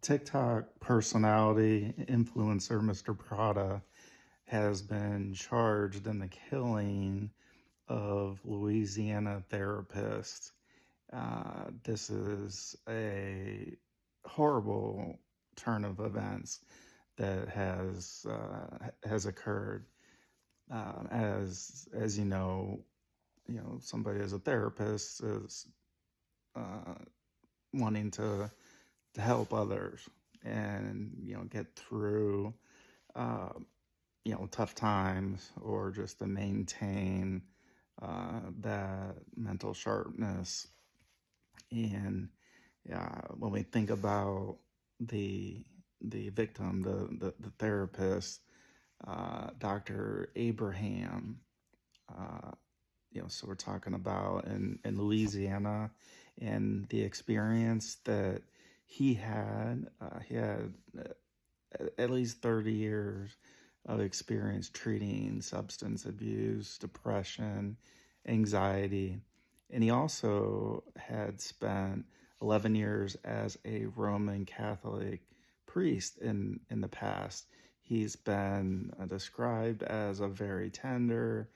TikTok personality influencer Mr. Prada has been charged in the killing of Louisiana therapist. This is a horrible turn of events that has occurred. As somebody as a therapist is uh, wanting to help others and get through uh, tough times, or just to maintain that mental sharpness. And when we think about the victim, the therapist, Dr. Abraham, uh, so we're talking about in Louisiana, and the experience that he had. He had at least 30 years of experience treating substance abuse, depression, anxiety. And he also had spent 11 years as a Roman Catholic priest in the past. He's been described as a very tender,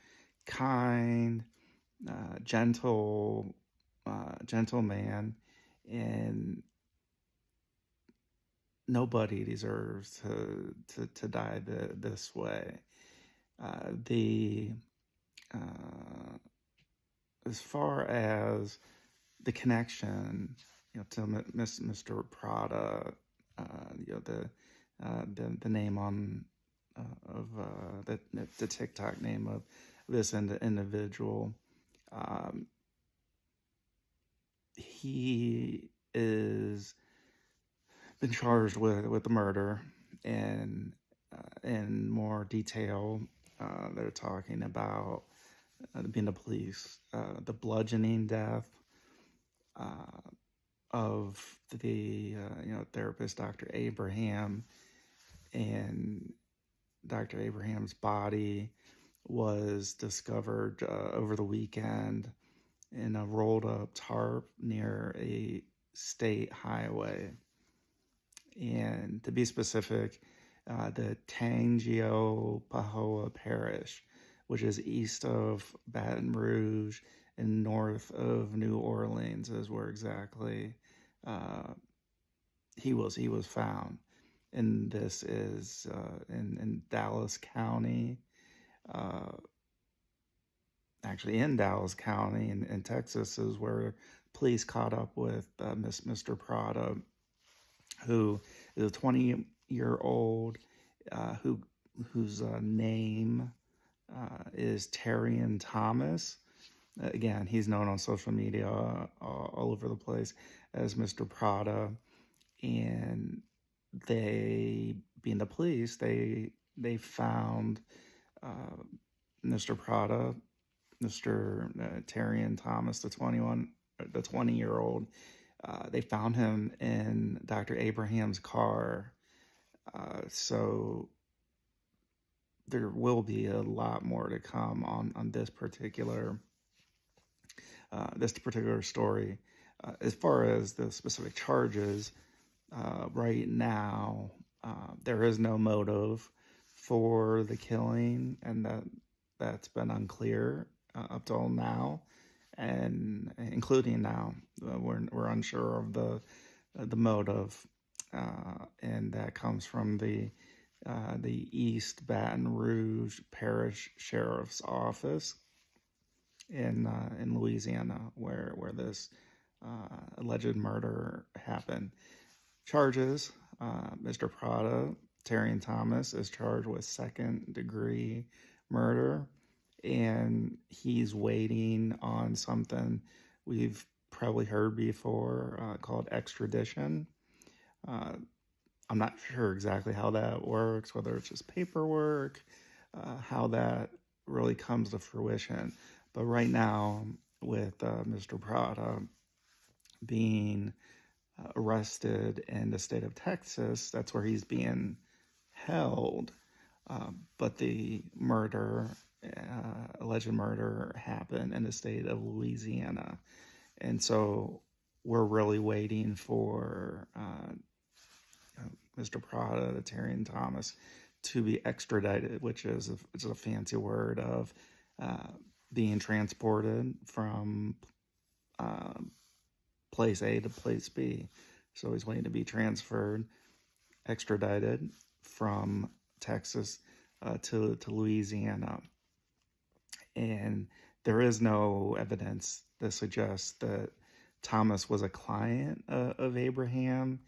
kind, gentle man, and nobody deserves to die this way. The As far as the connection, to Mr. Prada, the name on of the TikTok name of this individual. He is been charged with the murder, and in more detail, they're talking about being the police, the bludgeoning death of the therapist Dr. Abraham, and Dr. Abraham's body was discovered over the weekend in a rolled up tarp near a state highway. And to be specific, the Tangio-Pahoa Parish, which is east of Baton Rouge and north of New Orleans, is where exactly he was found. And this is in Dallas County, uh, actually in Dallas County in Texas, is where police caught up with Mr. Prada, who is a 20-year-old whose name is Terrian Thomas. Again, he's known on social media all over the place as Mr. Prada. And they, being the police, they found Mr. Prada, Mr. Terrian Thomas, the 20-year-old. They found him in Dr. Abraham's car. So there will be a lot more to come on this particular story. As far as the specific charges, right now there is no motive for the killing, and that's been unclear up till now, and including now, we're unsure of the motive, and that comes from the East Baton Rouge Parish Sheriff's Office in Louisiana, where this alleged murder happened. Charges: Mr. Prada, Terrian Thomas, is charged with second-degree murder, and he's waiting on something we've probably heard before, called extradition. I'm not sure exactly how that works, whether it's just paperwork, how that really comes to fruition. But right now, with Mr. Prada being arrested in the state of Texas, that's where he's being held. But the alleged murder, happened in the state of Louisiana. And so we're really waiting for Mr. Prada, Terry and Thomas, to be extradited, which is a fancy word of being transported from place A to place B. So he's waiting to be transferred, extradited from Texas to Louisiana. And there is no evidence that suggests that Thomas was a client of Abraham.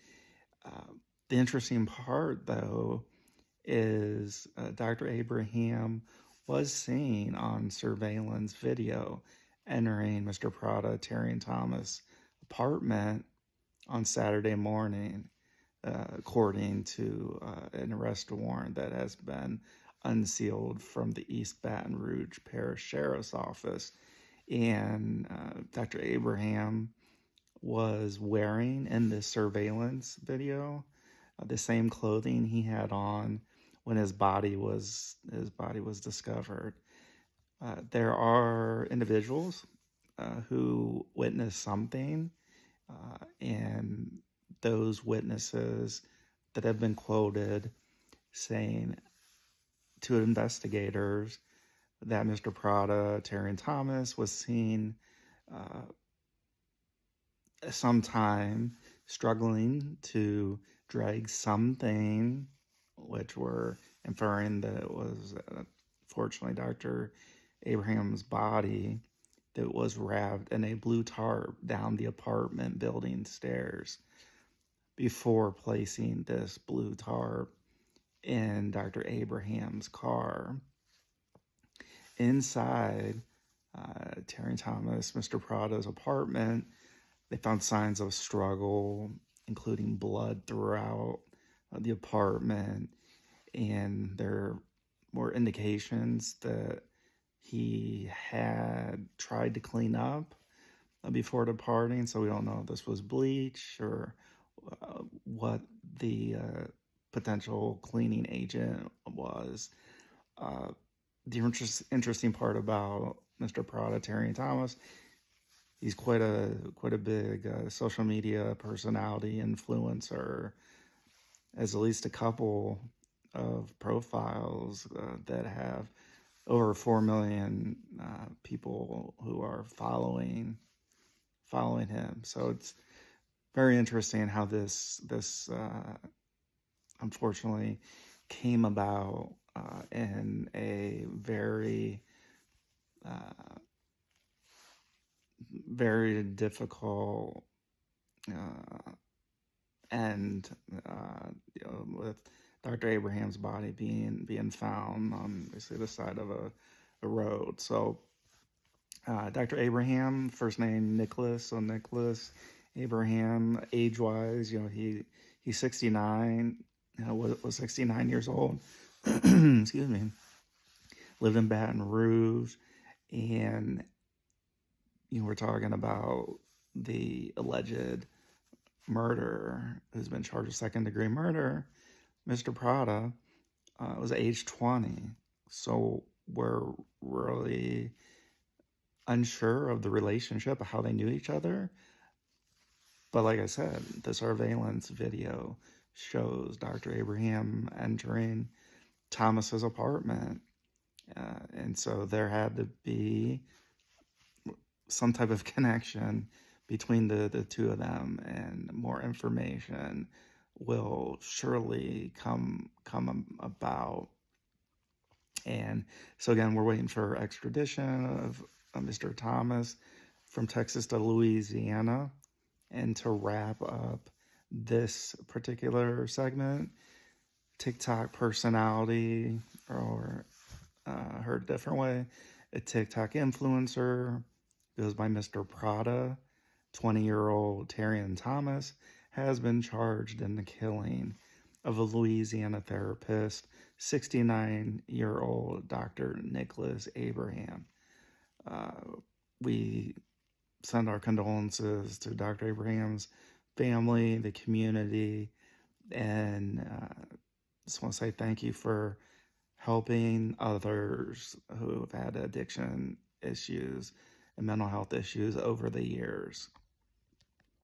The interesting part, though, is Dr. Abraham was seen on surveillance video entering Mr. Prada, Terry and Thomas' apartment on Saturday morning, according to an arrest warrant that has been unsealed from the East Baton Rouge Parish Sheriff's Office. And Dr. Abraham was wearing in this surveillance video the same clothing he had on when his body was discovered. There are individuals who witnessed something, and those witnesses that have been quoted saying to investigators that Mr. Prada, Terry and Thomas was seen sometime struggling to drag something, which were inferring that it was fortunately Dr. Abraham's body, that was wrapped in a blue tarp down the apartment building stairs before placing this blue tarp in Dr. Abraham's car. Inside Terry Thomas, Mr. Prada's apartment, they found signs of struggle, including blood throughout the apartment, and there were indications that he had tried to clean up before departing, so we don't know if this was bleach or what the potential cleaning agent was. The interesting part about Mr. Prada, Terry and Thomas, he's quite a big social media personality, influencer, as at least a couple of profiles that have over 4 million people who are following him. So it's very interesting how this unfortunately came about in a very very difficult end, with Dr. Abraham's body being found on basically the side of a road. So Dr. Abraham, first name Nicholas, so Nicholas Abraham, age-wise, he's 69, was 69 years old. Excuse me. Lived in Baton Rouge, and we're talking about the alleged murderer who's been charged with second-degree murder. Mr. Prada was age 20, so we're really unsure of the relationship, of how they knew each other. But like I said, the surveillance video shows Dr. Abraham entering Thomas's apartment, and so there had to be some type of connection between the two of them, and more information will surely come about. And so again, we're waiting for extradition of Mr. Thomas from Texas to Louisiana. And to wrap up this particular segment, TikTok personality, or heard a different way, a TikTok influencer, goes by Mr. Prada, 20-year-old Terrian Thomas, has been charged in the killing of a Louisiana therapist, 69-year-old Dr. Nicholas Abraham. We send our condolences to Dr. Abraham's family, the community, and just want to say thank you for helping others who have had addiction issues and mental health issues over the years.